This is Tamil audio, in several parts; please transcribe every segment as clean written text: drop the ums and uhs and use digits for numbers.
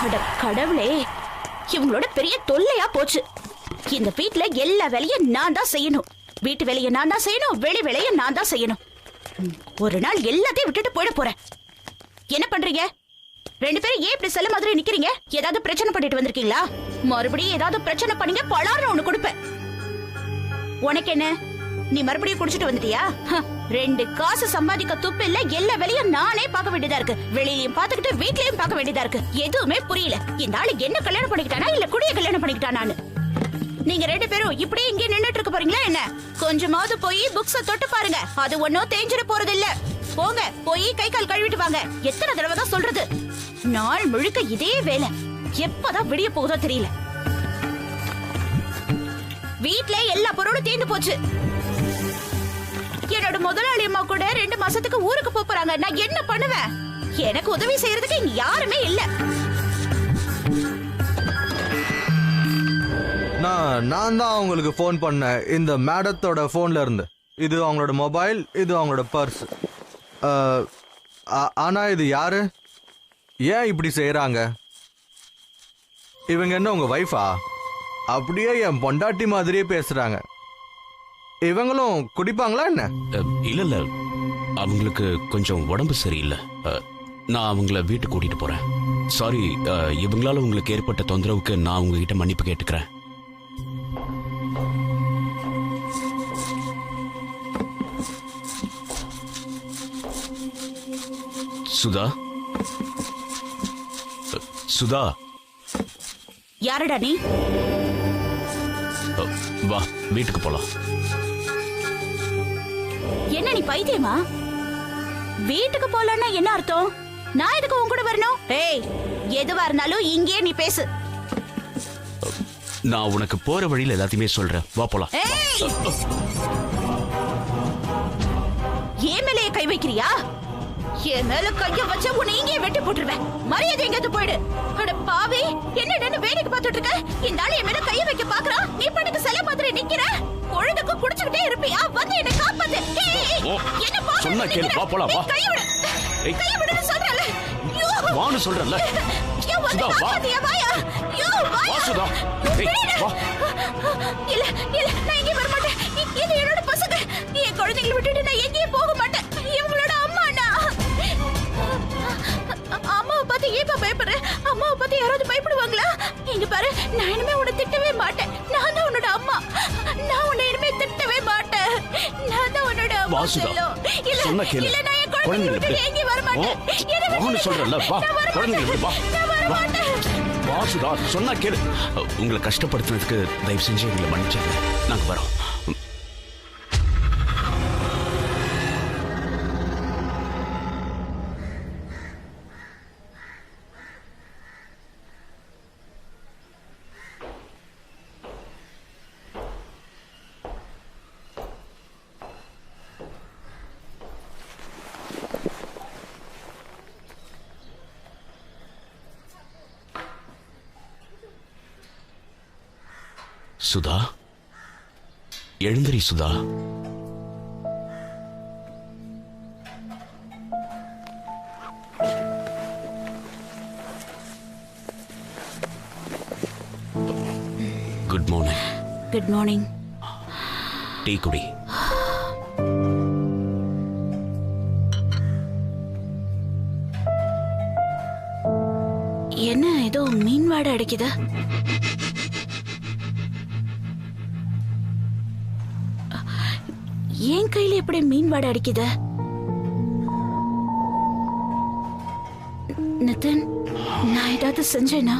அட கடவுளே, இவங்களோட பெரிய தொல்லையா போச்சு. இந்த வீட்டுல எல்லா வேலையும் நான் தான் செய்யணும். வீட்டு வேலையை நான் தான் செய்யணும், வெளி வேலையை நான் தான் செய்யணும். ஒரு நாள் எல்லாத்தையும் விட்டுட்டு போயிட போறேன். என்ன பண்றீங்க ரெண்டு பேரும்? ஏன் இப்படி செல்ல மாதிரி நிக்கிறீங்க? ஏதாவது பிரச்சனை பண்ணிட்டு வந்திருக்கீங்களா? மறுபடியும் ஏதாவது பிரச்சனை பண்ணீங்க, பலார்னு ஒண்ணு கொடுப்பேன். உனக்கு என்ன, நீ மறுபடியும் குடிச்சிட்டு வந்துட்டியா? ரெண்டு காசு சம்பாதிக்க துப்பு இல்ல. எல்லா வேலையும் நானே பார்க்க வேண்டியதா இருக்கு. வெளியிலயும் பாத்துக்கிட்டு வீட்லயும் பார்க்க வேண்டியதா இருக்கு. எதுவுமே புரியல. இந்த ஆளு என்ன கல்யாணம் பண்ணிக்கிட்டானா இல்ல குடிய கல்யாணம் பண்ணிக்கிட்டானான்னு. நீங்க ரெண்டு பேரும் இப்படியே இங்கே நின்னுட்டு இருக்க போறீங்களா என்ன? கொஞ்சமாவது போய் புக்ஸ தொட்டு பாருங்க. அது ஒன்னும் தேஞ்சிட போறது இல்ல. போங்க, போய் கை கால் கழுவிட்டு வாங்க. எத்தனை தடவை தான் சொல்றது? நாள் முழுக்க இதே வேலை. எப்பதான் விடிய போகுதோ தெரியல. வீட்ல எல்லா பொருளும் தீர்ந்து போச்சு. என்னோட முதலாளி அம்மா கூட 2 மாசத்துக்கு ஊருக்கு போறாங்க. நான் என்ன பண்ணுவேன்? எனக்கு உதவி செய்யறதுக்கு இங்க யாருமே இல்ல. நான் தான் அவங்களுக்கு போன் பண்ணேன், இந்த மேடத்தோட போன்ல இருந்து. இது அவங்களோட மொபைல், இது அவங்களோட பர்ஸ். ஆனா இது யாரு? ஏன் இப்படி செய்யறாங்க? இவங்க என்ன உங்க வைஃபா? அப்படியே என் பொண்டாட்டி மாதிரியே பேசுறாங்க. இவங்களும் குடிப்பாங்களா என்ன? இல்ல இல்ல, அவங்களுக்கு கொஞ்சம் உடம்பு சரியில்லை. நான் அவங்கள வீட்டுக்கு கூட்டிட்டு போறேன். சாரி, இவங்களால உங்களுக்கு ஏற்பட்ட தொந்தரவுக்கு நான் உங்ககிட்ட மன்னிப்பு கேட்டுக்கிறேன். சுதா, சுதா. யாரடா நீ? வா, வீட்டுக்கு போலாம். என்ன நீ பைத்தியமா? வீட்டுக்கு போலன்னா என்ன அர்த்தம்? நான் எதுக்கு உன் கூட வரணும்? ஏய், எதுவா இருந்தாலும் இங்கே நீ பேசு. நான் உனக்கு போற வழியில எல்லாத்தையுமே சொல்றேன். வா போலாம். ஏன் மேலே கை வைக்கிறியா? என் மேல கைய வச்ச உன்னை இங்கே வெட்டி போட்டுருவேன். மரியாதை எங்கேயாவது போயிடு. அட பாவி, என்ன வேலைக்கு பார்த்துட்டு இருக்க? இந்த ஆளு என் மேல கைய வைக்க பாக்குறான். நீ பண்ணுக்கு சில மாதிரி நிக்கிற. பொழுதுக்கு குடிச்சுக்கிட்டே இருப்பியா? வந்து என்ன காப்பாத்து. என்ன பாரு, சொன்னா கேளு. வா போலாம். வா. கைய விடு. கைய விடுன்னு சொல்றல. வான்னு சொல்றல. சுதா வா. வாயா. வா சுதா. வா. இல்ல நான் எங்கேயும் வர மாட்டேன். இது என்னோட பசங்க. என் குழந்தைகளை விட்டுட்டு நான் எங்கேயும் போக மாட்டேன். இவங்களோட அம்மா நான். அம்மாவை பார்த்து ஏப்பா பயப்படுற? அம்மாவை பார்த்து யாராவது பயப்படுவாங்களா? இங்க பாரு, நான் இனிமே உன்னை திட்டவே மாட்டேன். நான் தான் உன்னோட அம்மா. நான் உன்னை இனிமே திட்டவே மாட்டேன். நான் தான் உன்னோட அம்மா. இல்ல சொன்னா கேளு. இல்ல நான் என் குழந்தைகளை விட்டுட்டு எங்கேயும் வர மாட்டேன். வான்னு சொல்றல. வா. குழந்தைகளை வா. வா. வா சுதா, சொன்னா கேளு. உங்களை கஷ்டப்படுத்தினதுக்கு தயவு செஞ்சு எங்களை மன்னிச்சிடுங்க. நாங்க வரோம். சுதா, எழுந்திரி Sudha. Good morning. Good morning. Tea குடி. என்ன ஏதோ மீன் வாடை அடிக்குது? என் கையில எப்படி மீன் வாடை அடிக்குது? நிதின், நான் ஏதாவது செஞ்சேனா?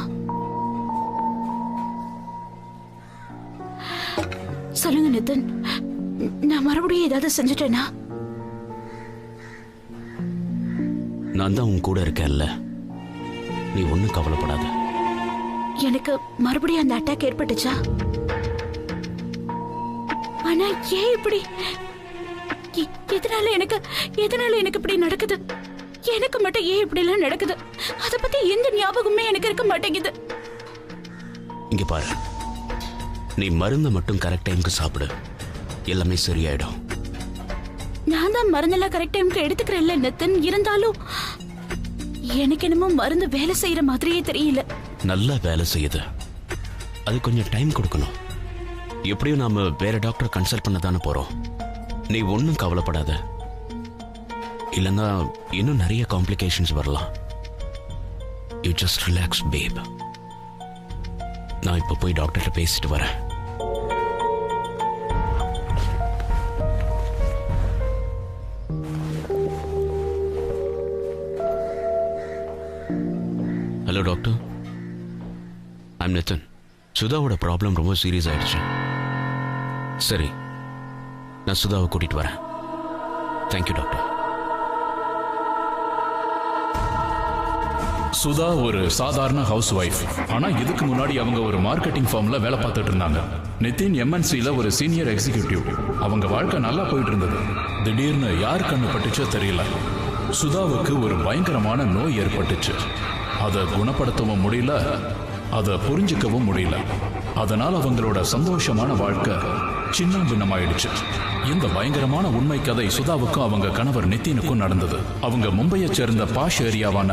சொல்லுங்க நிதின், நான் மறுபடியும் ஏதாவது செஞ்சுட்டேனா? நான் தான் உன் கூட இருக்கேன்ல, நீ ஒன்னும் கவலைப்படாத. எனக்கு மறுபடியும் அந்த அட்டாக் ஏற்பட்டுச்சா? ஆனா ஏன் இப்படி? எதனால எனக்கு இப்படி நடக்குது? எனக்கு மட்டும் ஏன் இப்படி எல்லாம் நடக்குது? அத பத்தி எந்த ஞாபகமே எனக்கு இருக்க மாட்டேங்குது. இங்க பாரு, நீ மருந்தை மட்டும் கரெக்ட் டைமுக்கு சாப்பிடு, எல்லாமே சரியாயிடும். நான் தான் மருந்தெல்லாம் கரெக்ட் டைமுக்கு எடுத்துக்கிறேன்ல நிதின். இருந்தாலும் எனக்கு என்னமோ மருந்து வேலை செய்யற மாதிரியே தெரியல. நல்லா வேலை செய்யுது. அது கொஞ்சம் டைம் கொடுக்கணும். எப்படியும் நாம வேற டாக்டர் கன்சல்ட் பண்ண தானே போறோம். நீ ஒன்றும் கவலைப்படாத. இல்லைன்னா இன்னும் நிறைய காம்ப்ளிகேஷன்ஸ் வரலாம். You just relax babe. நான் இப்போ போய் டாக்டர்கிட்ட பேசிட்டு வரேன். Hello doctor, I'm Nitin. சுதாவோட ப்ராப்ளம் ரொம்ப சீரியஸ் ஆயிடுச்சு. சரி, நான் சுதாவை கூட்டிட்டு வரேன். Thank you doctor. சுதா ஒரு சாதாரண ஹவுஸ் ஒய்ஃப். ஆனா இதுக்கு முன்னாடி அவங்க ஒரு மார்க்கெட்டிங் ஃபார்ம்ல வேலை பார்த்துட்டு இருந்தாங்க. நிதின் MNCல ஒரு சீனியர் எக்ஸிகியூட்டிவ். அவங்க வாழ்க்கை நல்லா போயிட்டு இருந்தது. திடீர்னு யார் கண்ணு பட்டுச்சோ தெரியல, சுதாவுக்கு ஒரு பயங்கரமான நோய் ஏற்பட்டுச்சு. அதை குணப்படுத்தவும் முடியல, அதை புரிஞ்சுக்கவும் முடியல. அதனால் அவங்களோட சந்தோஷமான வாழ்க்கை சின்ன பின்னமாயிடுச்சு. இந்த பயங்கரமான உண்மை கதை சுதாவுக்கும் அவங்க கணவர் நிதினுக்கும் நடந்தது. அவங்க மும்பையை சேர்ந்த பாஷ் ஏரியாவான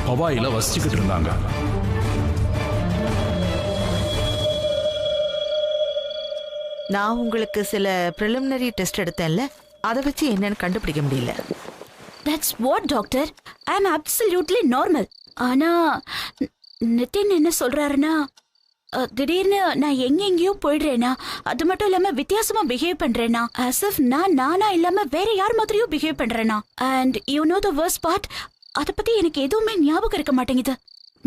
பவாயில வசிச்சுக்கிட்டு இருந்தாங்க. நான் உங்களுக்கு சில preliminary டெஸ்ட் எடுத்தேன்ல, அதை வச்சு என்னன்னு கண்டுபிடிக்க முடியல. That's what doctor, I am absolutely normal. ஆனா நிதின் என்ன சொல்றாருன்னா, திடீர்னு நான் எங்கெங்கேயோ போயிடுறேனா, அது மட்டும் இல்லாம வித்தியாசமா பிஹேவ் பண்றேனா, as if நான் நானா இல்லாம வேற யார் மாதிரியும் பிஹேவ் பண்றேனா. And you know the worst part, அத பத்தி எனக்கு எதுவுமே ஞாபகம் இருக்க மாட்டேங்குது.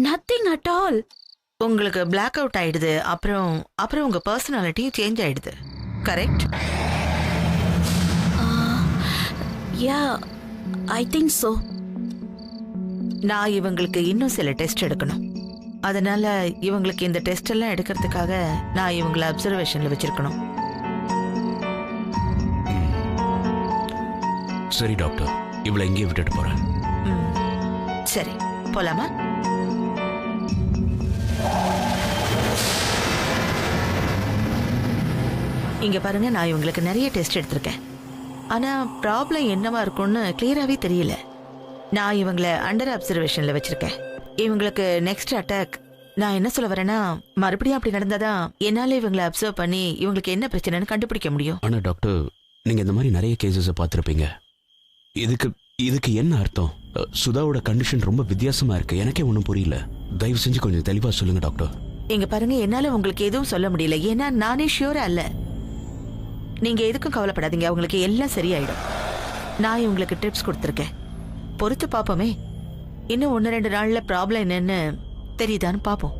Nothing at all. உங்களுக்கு பிளாக் அவுட் ஆயிடுது. அப்புறம் உங்க பர்சனாலிட்டியும் சேஞ்ச் ஆயிடுது. Correct? Yeah, I think so. நான் இவங்களுக்கு இன்னும் சில டெஸ்ட் எடுக்கணும். அதனால இவங்களுக்கு இந்த டெஸ்ட் எல்லாம் எடுக்கிறதுக்காக நான் இவங்களை அப்சர்வேஷன்ல வச்சிருக்கணும். சரி டாக்டர், இவளை எங்கேயே விட்டுட்டு போறேன். சரி, போலாமா? இங்க பாருங்க, நான் இவங்களுக்கு நிறைய டெஸ்ட் எடுத்திருக்கேன். ஆனா ப்ராப்ளம் என்னவா இருக்கும்னு கிளியராகவே தெரியல. நான் இவங்களை அண்டர் அப்சர்வேஷன்ல வச்சிருக்கேன். இவங்களுக்கு நெக்ஸ்ட் அட்டாக். நான் என்ன சொல்ல வரேன்னா, மறுபடியும் அப்படி நடந்தாதான் என்னால இவங்களை அப்சர்வ் பண்ணி இவங்களுக்கு என்ன பிரச்சனைன்னு கண்டுபிடிக்க முடியும். ஆனா டாக்டர், நீங்க இந்த மாதிரி நிறைய கேசஸ் பார்த்துருப்பீங்க. இதுக்கு என்ன அர்த்தம்? சுதாவோட கண்டிஷன் ரொம்ப வித்தியாசமா இருக்கு. எனக்கே ஒன்றும் புரியல. தயவு செஞ்சு கொஞ்சம் தெளிவா சொல்லுங்க டாக்டர். இங்க பாருங்க, என்னால உங்களுக்கு எதுவும் சொல்ல முடியல. ஏன்னா நானே ஷியூரா இல்ல. நீங்க எதுக்கும் கவலைப்படாதீங்க, அவங்களுக்கு எல்லாம் சரியாயிடும். நான் இவங்களுக்கு டிப்ஸ் கொடுத்துருக்கேன். பொறுத்து பாப்போமே. இன்னும் 1-2 நாள்ல ப்ராப்ளம் என்னன்னு தெரியுதான்னு பாப்போம்.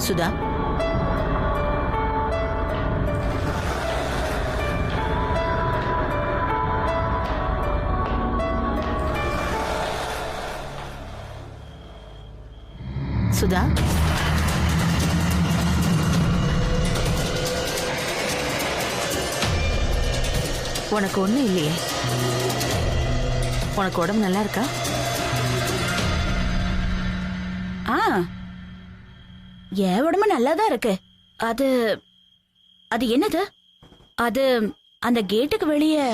சுதா, சுதா, உனக்கு ஒண்ணும் இல்லையே? உனக்கு உடம்பு நல்லா இருக்கா? என் உடம்பு நல்லாதான் இருக்கு. அது என்னது? அது அந்த கேட்டுக்கு வெளியே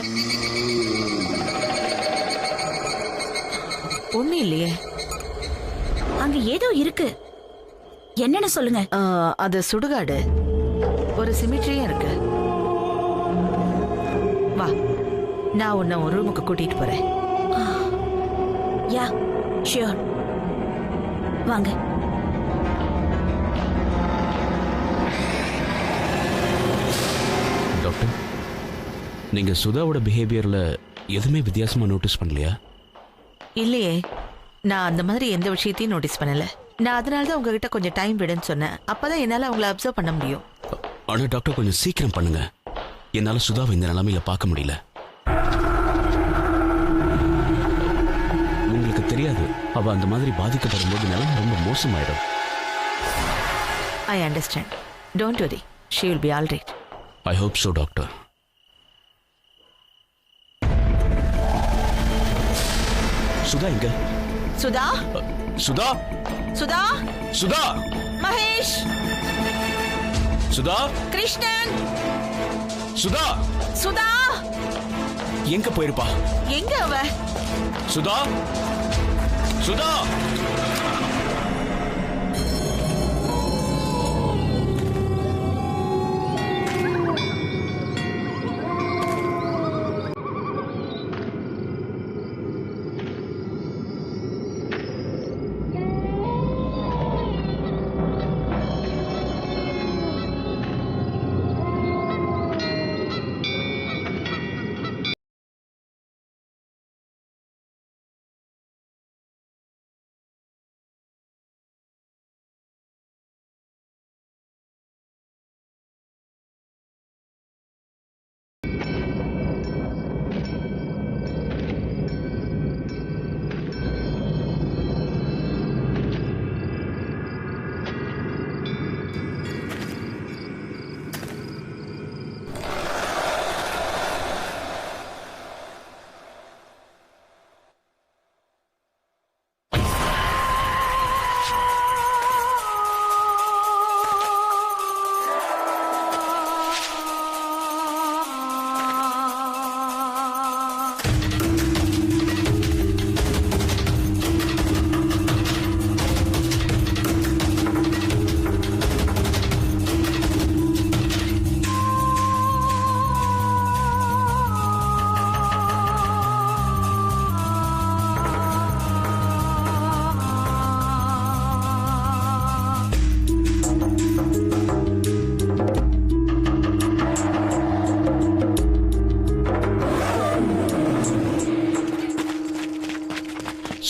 ஒண்ணும் இல்லையே. அங்க ஏதோ இருக்கு. என்னன்னு சொல்லுங்க. அது சுடுகாடு. ஒரு சிமிட்ரியும் இருக்கு. வா, நான் உன்னை ஒரு ரூமுக்கு கூட்டிட்டு போறேன். யா, ஷியோர். வாங்க. டாக்டர், நீங்க சுதாவோட பிஹேவியர்ல எதுவுமே வித்தியாசமா நோட்டீஸ் பண்ணலையா? இல்லையே, நான் அந்த மாதிரி எந்த விஷயத்தையும் நோட்டீஸ் பண்ணல. நான் அதனாலதான் உங்ககிட்ட கொஞ்சம் டைம் விடுன்னு சொன்னேன். அப்பதான் என்னால அவங்கள அப்சர்வ் பண்ண முடியும். ஆனா டாக்டர், கொஞ்சம் சீக்கிரம் பண்ணுங்க. என்னால சுதாவை இந்த நிலைமையில பார்க்க முடியல. உங்களுக்கு தெரியாது, அவ அந்த மாதிரி பாதிக்கப்படும் போது நிலைமை ரொம்ப மோசமாயிடும். I understand. Don't worry, she will be all right. I hope so doctor. Sudha எங்க? சுதா, சுதா, சுதா, சுதா, மகேஷ், சுதா, கிருஷ்ணன், சுதா. சுதா. எங்க போயிருப்பா? எங்க அவ? சுதா, சுதா.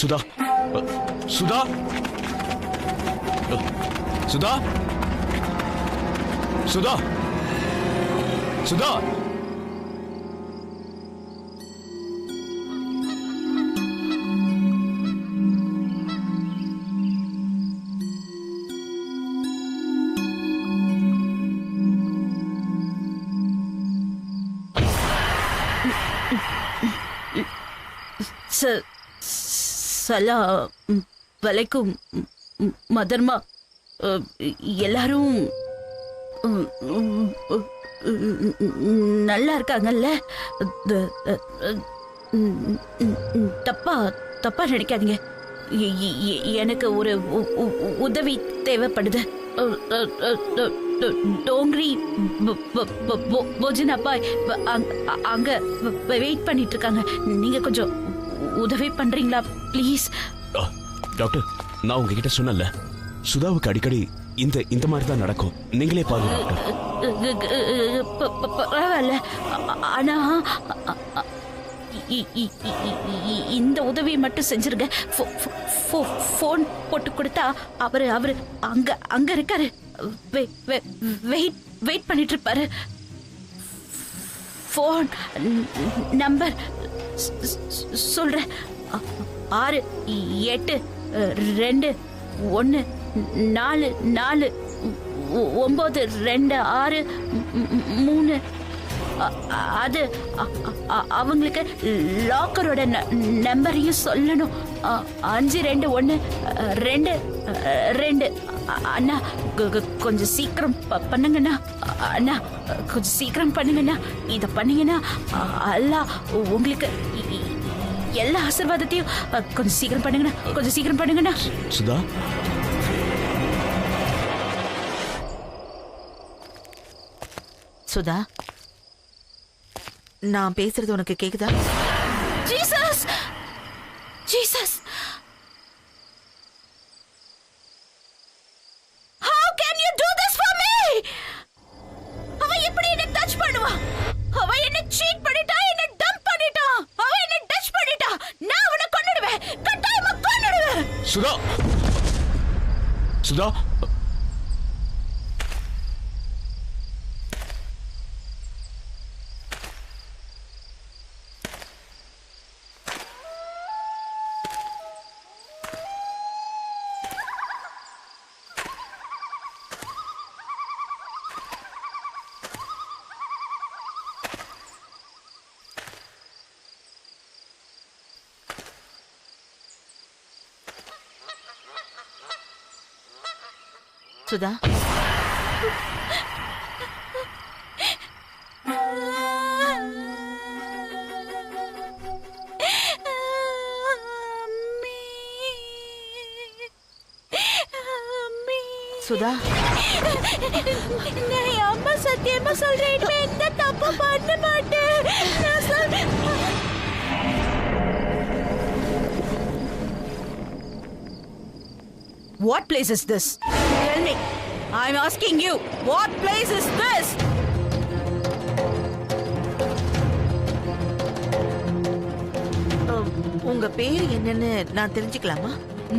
சுதா, சுதா, சுதா, சுதா, சுதா. சலாம் வலைக்கும் மதர்மா. எல்லாரும் நல்லா இருக்காங்கல்ல? தப்பா தப்பா நினைக்காதீங்க. எனக்கு ஒரு உதவி தேவைப்படுது. டோங்ரி போஜனப்பா அங்க வெயிட் பண்ணிட்டு இருக்காங்க. நீங்க கொஞ்சம் உதவி பண்றீங்களா ப்ளீஸ்? டாக்டர், நான் உங்ககிட்ட சொன்னல, சுதாவுக்கு அடிக்கடி இந்த மாதிரி தான் நடக்கும். நீங்களே பாருங்க டாக்டர். பரவாயில்ல, ஆனா இந்த உதவி மட்டும் செஞ்சிருங்க. போன் போட்டு கொடுத்தா அவரு அங்க இருக்காரு. வெயிட் பண்ணிட்டு இருப்பாரு. போன் நம்பர் சொல்றேன். 682144926 அது அவங்களுக்கு லாக்கரோட நம்பரையும் சொல்லணும். 521222. அண்ணா கொஞ்சம் சீக்கிரம் பண்ணுங்கண்ணா. அண்ணா கொஞ்சம் சீக்கிரம் பண்ணுங்கண்ணா. இத பண்ணீங்கன்னா அல்லாஹ் உங்களுக்கு எல்லா ஆசீர்வாதத்தையும். கொஞ்சம் சீக்கிரம் பண்ணுங்கண்ணா, கொஞ்சம் சீக்கிரம் பண்ணுங்கண்ணா. சுதா, சுதா, நான் பேசுறது உனக்கு கேக்குதா? Jesus, Jesus, how can you do this for me? அவ எப்படி என்ன டச் பண்ணுவா? அவ என்ன சீட் பண்ணிட்டா, என்ன டம்ப் பண்ணிட்டா. அவ என்ன டச் பண்ணிட்டா. நான் அவனை கொன்னுடுவேன், கட்டாயமா கொன்னுடுவேன். சுதா, சுதா, சுதா, சுதா, நான் அம்மா சத்தியமா சொல்றேன், இனிமே எந்த தப்பு பண்ண மாட்டேன். நான் சொல்றேன். What place is this? Tell me. I'm asking you. What place is this? உங்க பேர் என்னன்னு நான் தெரிஞ்சுக்கலாமா?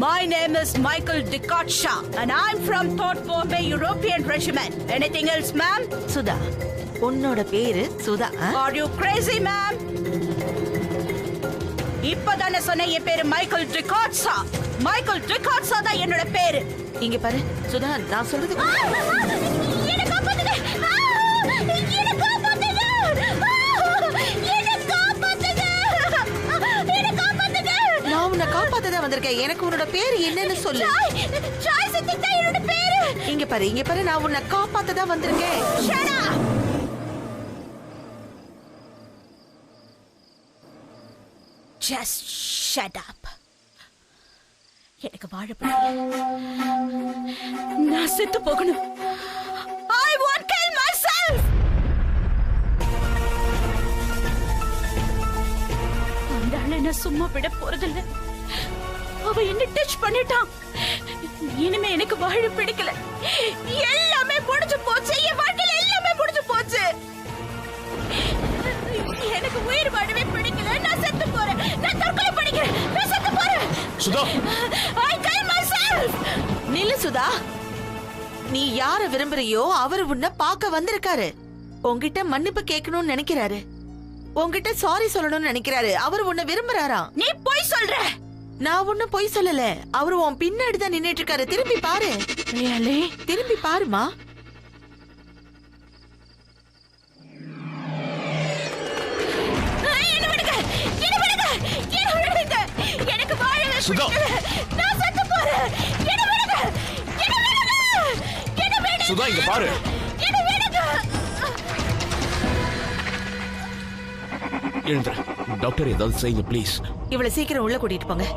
My name is Michael Dicot Shah and I'm from Third Bombay European Regiment. Anything else, ma'am? Sudha, உன்னோட பேரு Sudha. Are you crazy, ma'am? இப்பதானே சொன்ன என் பேரு Michael de Kock Shah. Michael de Kock Shah தான் என்னோட பேரு. இங்க பாரு சுதா, நான் சொல்றது என்ன காப்பாத்துங்க. என்ன காப்பாத்துங்க. என்ன காப்பாத்துங்க. என்ன காப்பாத்துங்க. நான் உன்னை காப்பாத்ததான் வந்திருக்கேன். எனக்கு உன்னோட பேரு என்னன்னு சொல்லு. சாய் சித்திக் தான் என்னோட பேரு. இங்க பாரு, நான் உன்னை காப்பாத்ததான் வந்திருக்கேன். Shut up. Just shut up. எனக்கு வாழ பிடிக்கல. நான் செத்து போகணும். I won't kill myself. அந்த ஆளை நான் சும்மா விட போறதில்லை. அவ என்ன டச் பண்ணிட்டான். இனிமே எனக்கு வாழ பிடிக்கல. எல்லாமே முடிஞ்சு போச்சு. என் வாழ்க்கையில எல்லாமே முடிஞ்சு போச்சு. எனக்கு உயிர் வாழவே பிடிக்கல. நான் செத்து போறேன். நான் தற்கொலை பண்ணிக்கிறேன். நான் செத்து போறேன். Sudha, I kill myself. நில்லு சுதா, நீ யார விரும்புறியோ அவர் உன்னை பார்க்க வந்திருக்காரு. உன்கிட்ட மன்னிப்பு கேட்கணும்னு நினைக்கிறாரு. உன்கிட்ட சாரி சொல்லணும்னு நினைக்கிறாரு. அவர் உன்னை விரும்புறாராம். நீ போய் சொல்ற. நான் ஒன்னும் பொய் சொல்லல. அவரு உன் பின்னாடி தான் நின்னுட்டு இருக்காரு. திரும்பி பாரு. Really? திரும்பி பாருமா. எனக்கு வாழவே சுதா. பிடிக்கல. நான் செத்து போறேன். என்ன விடுங்க. என்ன விடுங்க. என்ன விடுங்க. சுதா, இங்க பாரு. என்ன விடுங்க. எழுந்துற. டாக்டர் ஏதாவது செய்யுங்க ப்ளீஸ். இவ்வளவு சீக்கிரம் உள்ள கூட்டிட்டு போங்க.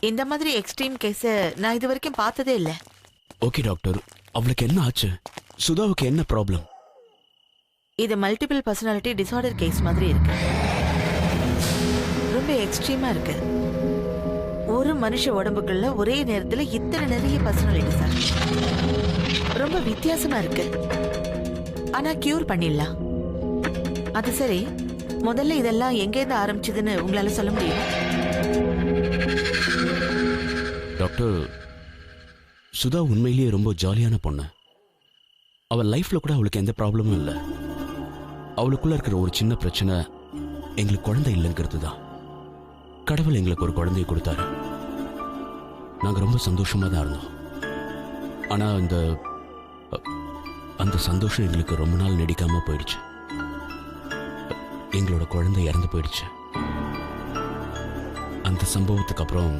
இந்த மாதிரி எக்ஸ்ட்ரீம் கேஸ் நான் இது வரைக்கும் பார்த்ததே இல்ல. ஓகே டாக்டர், அவளுக்கு என்ன ஆச்சு? சுதாவுக்கு என்ன ப்ராப்ளம்? இது மல்டிபிள் பர்சனாலிட்டி டிசார்டர் கேஸ் மாதிரி இருக்கு. ரொம்ப எக்ஸ்ட்ரீமா இருக்கு. ஒரு மனுஷ உடம்புக்குள்ள ஒரே நேரத்துல இத்தனை நிறைய பர்சனாலிட்டிஸ் ரொம்ப வித்தியாசமா இருக்கு. ஆனா கியூர் பண்ணிடலாம். அது சரி, முதல்ல இதெல்லாம் எங்கேருந்து ஆரம்பிச்சதுன்னு உங்களால சொல்ல முடியும்? டாக்டர், சுதா உண்மையிலேயே ரொம்ப ஜாலியான பொண்ணு. அவள் லைஃப்ல கூட அவளுக்கு எந்த ப்ராப்ளமும் இல்லை. அவளுக்குள்ள இருக்கிற ஒரு சின்ன பிரச்சனை எங்களுக்கு குழந்தை இல்லைங்கிறது தான். கடவுள் எங்களுக்கு ஒரு குழந்தையை கொடுத்தாரு. நாங்க ரொம்ப சந்தோஷமா தான் இருந்தோம். ஆனா அந்த சந்தோஷம் எங்களுக்கு ரொம்ப நாள் நீடிக்காம போயிடுச்சு. எங்களோட குழந்தை இறந்து போயிடுச்சு. அந்த சம்பவத்துக்கு அப்புறம்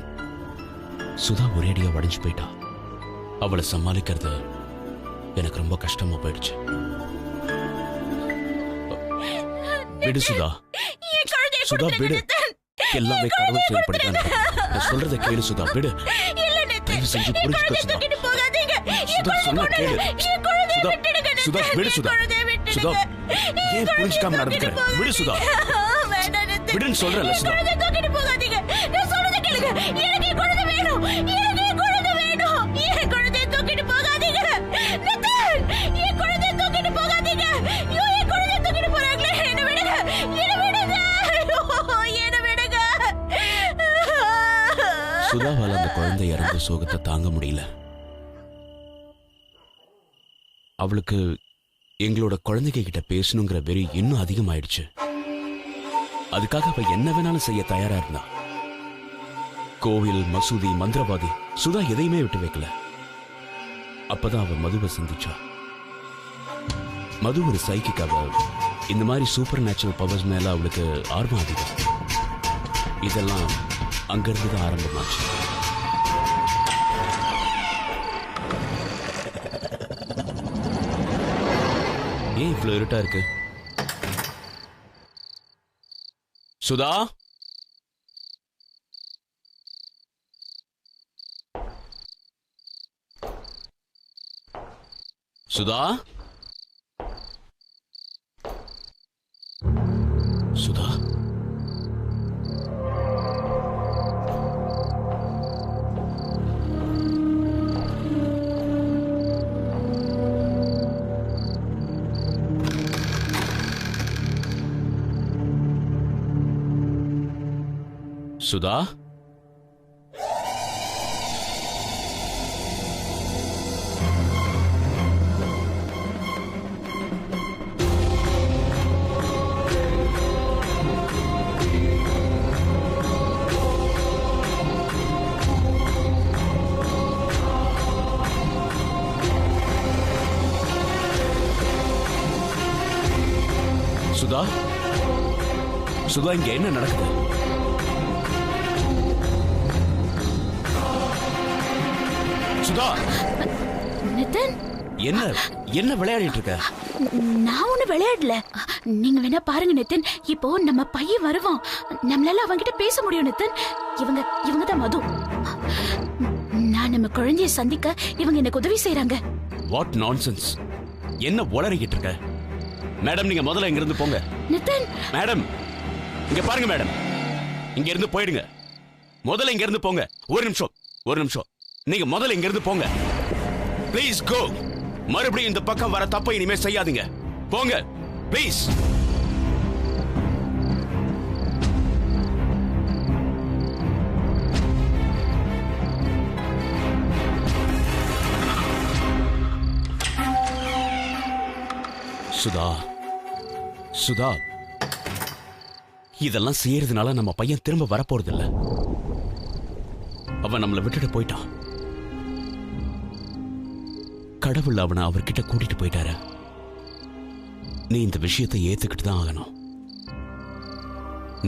சுதா ஒரேடியா உடைஞ்சு போயிட்டா. அவளை சமாளிக்கிறது எனக்கு ரொம்ப கஷ்டமா போயிடுச்சு. விடு சுதா. சுதா விடு. எல்லாமே கடவுள் செயல்படுத்தாங்க. நான் சொல்றதை கேளு சுதா, விடு. தயவு செஞ்சு புரிஞ்சுக்க சுதா. சுதா சொன்னா கேளு. சுதா, சுதா விடு சுதா. சுதா, ஏன் புரிஞ்சுக்காம நடந்துக்கிற? விடு சுதா. விடுன்னு சொல்றல சுதா. சுதாவால் அந்த குழந்தை இறந்த சோகத்தை தாங்க முடியல. அவளுக்கு எங்களோட குழந்தைங்க கிட்ட பேசணுங்கிற வெறி இன்னும் அதிகமாயிடுச்சு. அதுக்காக அவ என்ன வேணாலும் செய்ய தயாரா இருந்தா. கோவில், மசூதி, மந்திரவாதி, சுதா எதையுமே விட்டு வைக்கல. அப்பதான் அவ மதுவை சந்திச்சா. மது ஒரு சைக்கிக். அவ இந்த மாதிரி சூப்பர் நேச்சுரல் பவர்ஸ் மேல அவளுக்கு ஆர்வம் அதிகம். இதெல்லாம் அங்கிருந்து தான் ஆரம்பமாச்சு. ஏன் இவ்வளவு இருட்டா இருக்கு? சுதா, சுதா, சுதா, சுதா, சுதா, சுதா, இங்க என்ன நடக்குது? சுதா, நிதின், என்ன என்ன விளையாடிட்டு இருக்க? நான் ஒண்ணு விளையாடல. நீங்க வேணா பாருங்க நிதின், இப்போ நம்ம பையன் வருவான், நம்மளால அவன்கிட்ட பேச முடியும் நிதின். இவங்க தான் மது. நான் நம்ம குழந்தைய சந்திக்க இவங்க எனக்கு உதவி செய்யறாங்க. What nonsense! என்ன உளறிக்கிட்டு இருக்க? மேடம், நீங்க முதல்ல இங்க இருந்து போங்க. நிதின், மேடம், இங்க பாருங்க மேடம், இங்க இருந்து போயிடுங்க. முதல்ல இங்க இருந்து போங்க. ஒரு நிமிஷம், நீங்க முதல்ல இங்க இருந்து போங்க. Please go. மறுபடியும் இந்த பக்கம் வர தப்பை இனிமே செய்யாதீங்க. போங்க ப்ளீஸ். சுதா, சுதா, இதெல்லாம் செய்யறதுனால நம்ம பையன் திரும்ப வரப்போறது இல்ல. அவன் நம்மளை விட்டுட்டு போயிட்டான். கடவுள் அவனை அவர்கிட்ட கூட்டிட்டு போயிட்டாரு. நீ இந்த விஷயத்தை ஏத்துக்கிட்டு தான் ஆகணும்.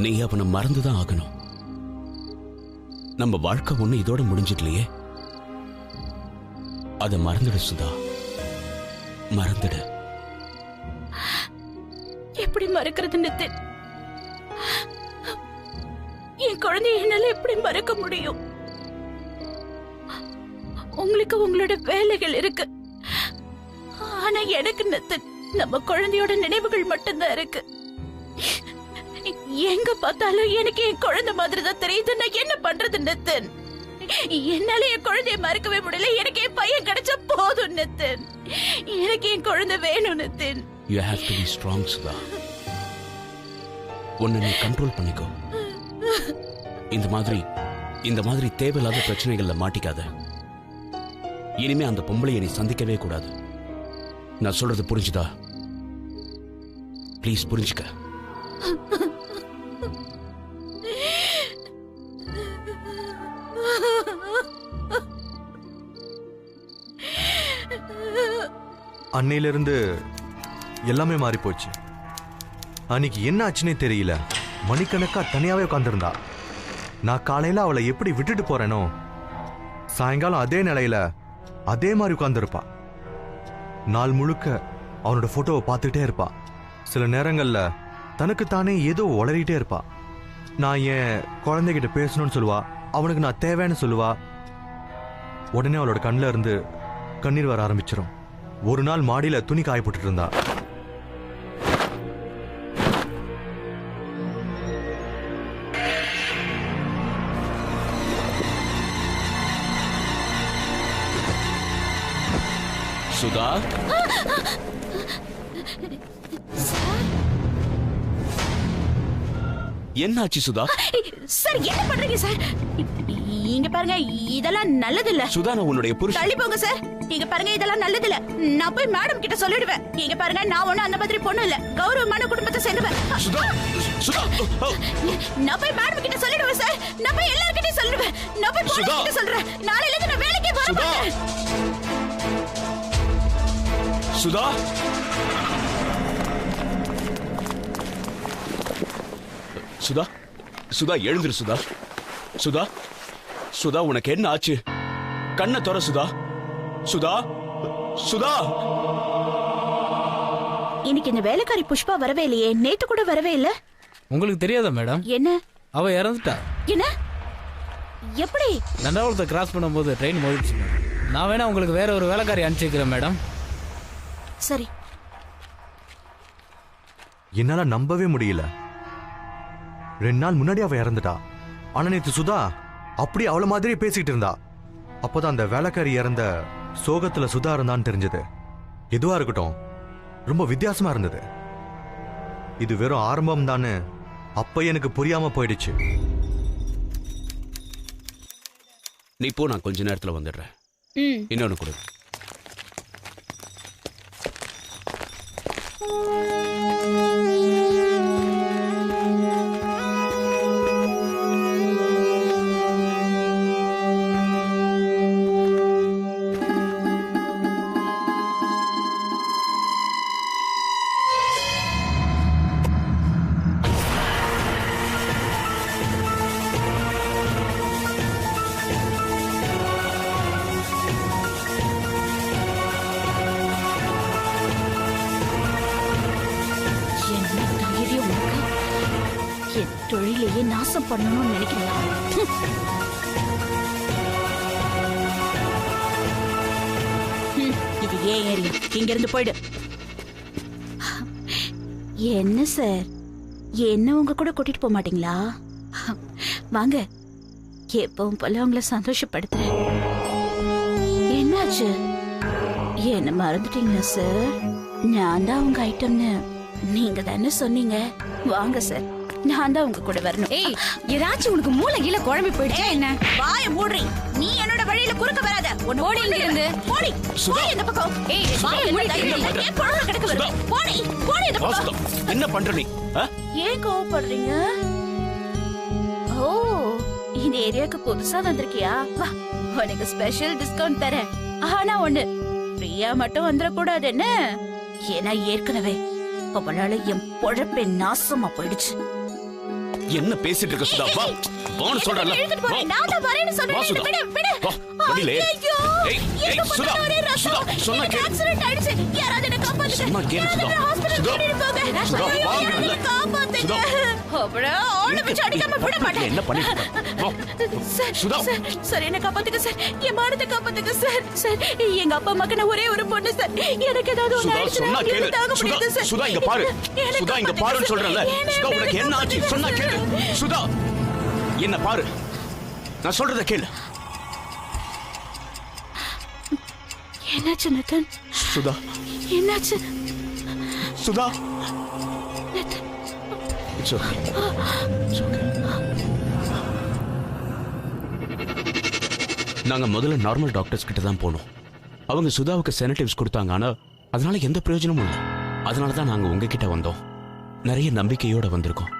நீ அவனை மறந்துதான் ஆகணும். நம்ம வாழ்க்கை ஒண்ணு இதோட முடிஞ்சிடலையே. அதை மறந்துடு சுதா, மறந்துடு. எப்படி மறக்கிறது நிதின்? என் குழந்தைய என்னால எப்படி மறக்க முடியும்? உங்களுக்கு உங்களோட வேலைகள் இருக்கு, ஆனா எனக்கு நிதின் நம்ம குழந்தையோட நினைவுகள் மட்டும்தான் இருக்கு. எங்க பார்த்தாலும் எனக்கு என் குழந்தை மாதிரி தான் தெரியுது. நான் என்ன பண்றது நிதின்? என்னால என் குழந்தைய மறக்கவே முடியல. எனக்கு என் பையன் கிடைச்சா போதும் நிதின். எனக்கு என் குழந்தை வேணும் Nitin. You have to be strong, Sudha. உன்னை நீ கண்ட்ரோல் பண்ணிக்கோ. இந்த மாதிரி தேவையில்லாத பிரச்சனைகள்ல மாட்டிக்காத. இனிமே அந்த பொம்பளையை நீ சந்திக்கவே கூடாது. நான் சொல்றது புரிஞ்சுதா? ப்ளீஸ் புரிஞ்சுக்க. அன்னையிலிருந்து எல்லாமே மாறி போச்சு. அன்னைக்கு என்ன ஆச்சுன்னே தெரியல. மணிக்கணக்கா தனியாவே உட்காந்துருந்தா. நான் காலையில அவளை எப்படி விட்டுட்டு போறேனோ, சாயங்காலம் அதே நிலையில அதே மாதிரி உட்கார்ந்துருப்பா. நாள் முழுக்க அவனோட போட்டோவை பார்த்துட்டே இருப்பா. சில நேரங்கள்ல தனக்கு தானே ஏதோ உளறிட்டே இருப்பா. நான் என் குழந்தைகிட்ட பேசணும்னு சொல்லுவா, அவனுக்கு நான் தேவைன்னு சொல்லுவா. உடனே அவளோட கண்ணில் இருந்து கண்ணீர் வர ஆரம்பிச்சிடும். ஒரு நாள் மாடியில துணி காய போட்டுட்டு இருந்தா. சுதா, என்னாச்சு சுதா? சார் என்ன பண்றீங்க சார்? இங்க பாருங்க, இதெல்லாம் நல்லது இல்ல. சுதா, நான் உன்னுடைய புருஷன். தள்ளி போங்க சார். இங்க பாருங்க, இதெல்லாம் நல்லது இல்ல. நான் போய் மேடம் கிட்ட சொல்லிடுவேன். இங்க பாருங்க, நான் ஒண்ணும் அந்த மாதிரி பொண்ணு இல்ல. கௌரவமான குடும்பத்தை சேர்ந்தவன். சுதா, சுதா, நான் போய் மேடம் கிட்ட சொல்லிடுவேன் சார். நான் போய் எல்லார்கிட்டயும் சொல்லிடுவேன். நான் போய் போலீஸ் கிட்ட சொல்றேன். நாளையில இருந்து நான் வேலைக்கே வர மாட்டேன். சுதா, சுதா சுதா எழுந்துரு சுதா. சுதா சுதா உனக்கு என்ன ஆச்சு? கண்ணை தொற சுதா. சுதா சுதா. இன்னைக்கு இந்த வேலைக்காரி புஷ்பா வரவே இல்லையே, நேத்து கூட வரவே இல்ல. உங்களுக்கு தெரியாதா மேடம்? என்ன? அவ இறந்துட்டா. என்ன? எப்படி? தண்டவாளத்தை கிராஸ் பண்ணும்போது ட்ரெயின் மோதிடுச்சு. நான் வேணா உங்களுக்கு வேற ஒரு வேலைக்காரி அனுப்பிச்சிக்கிறேன் மேடம். சரி. என்னால நம்பவே முடியல. 2 நாள் முன்னாடி அவ இறந்துட்டா. ஆனா நேத்து சுதா அப்படி அவள மாதிரியே பேசிக்கிட்டு இருந்தா. அப்போதான் அந்த வேலைக்காரி இறந்த சோகத்துல சுதா இருந்தான்னு தெரிஞ்சது. எதுவா இருக்கட்டும், ரொம்ப வித்தியாசமா இருந்தது. இது வெறும் ஆரம்பம் தானே அப்ப எனக்கு புரியாம போயிடுச்சு. நீ போ, நான் கொஞ்ச நேரத்துல வந்துடுறேன். இன்னொன்னு கொடு. தொழிலையே நாசம் பண்ணணும்னு நினைக்கிறீங்களா? இது ஏன் ஏரியா? இங்க இருந்து போயிடு. என்ன சார், என்ன உங்க கூட கூட்டிட்டு போக மாட்டீங்களா? வாங்க, எப்பவும் போல உங்களை சந்தோஷப்படுத்துறேன். என்னாச்சு? என்ன மறந்துட்டீங்களா சார்? நான் தான் உங்க ஐட்டம்னு நீங்க தானே சொன்னீங்க. வாங்க சார், நான் தான் உங்க கூட வரணும். ஏய், ஏதாச்சும் உனக்கு மூளை கீழ குழம்பி போயிடுச்சா என்ன? வாய மூடுறி. நீ என்னோட வழியில குறுக்க வராத. ஓடி இங்க இருந்து. போடி. சுதா. போடி இந்த பக்கம். ஏய், வாய மூடி. ஏன் குழம்பு கிடக்கு வருது? போடி. போடி இந்த வா பக்கம். சுதா, என்ன பண்ற நீ? ஏன் கோவப்படுறீங்க? ஓ, இந்த ஏரியாக்கு புதுசா வந்திருக்கியா? வா, உனக்கு ஸ்பெஷல் டிஸ்கவுண்ட் தரேன். ஆனா ஒண்ணு, ஃப்ரீயா மட்டும் வந்துடக்கூடாது என்ன? ஏன்னா ஏற்கனவே அவளால என் பொழப்பே நாசமா போயிடுச்சு. என்ன பேசிட்டு இருக்க சுதா? வா வான்னு சொல்றல. நான் தான் வரேன்னு சொன்னேன். விடு விடு. வண்டிலே. ஏய் ஏய் சுதா. சுதா சொன்னா கேளு. ஆக்சிடென்ட் ஆயிடுச்சு. யாராவது என்ன காப்பாத்துங்க. சொன்னா கேளு சுதா. சுதா சுதா வாங்க. காப்பாத்துங்க. அப்படா ஆளு வச்சு அடிக்காம விட மாட்டேன். என்ன பண்ணிட்டு? வா சுதா. சார் என்ன காப்பாத்துங்க சார். என் மானத்தை காப்பாத்துங்க சார். சார் எங்க அப்பா அம்மாக்கு நான் ஒரே ஒரு பொண்ணு சார். எனக்கு ஏதாவது ஒண்ணு ஆயிடுச்சு. சொன்னா கேளு. சுதா சுதா இங்க பாரு. சுதா இங்க பாருன்னு சொல்றல. சுதா உனக்கு என்ன ஆச்சு? சொன்னா கேளு. சுதா என்ன பாரு. நான் சொல்றத கேளு. என்னாச்சு நதன்? சுதா என்னாச்சு? Sudha. Northern. It's okay. It's okay. நாங்க முதல்ல நார்மல் டாக்டர்ஸ் கிட்ட தான் போனோம். அவங்க சுதாவுக்கு செனட்டிவ்ஸ் கொடுத்தாங்க. ஆனா அதனால எந்த பிரயோஜனமும் இல்லை. அதனால தான் நாங்க உங்ககிட்ட வந்தோம். நிறைய நம்பிக்கையோட வந்திருக்கோம்.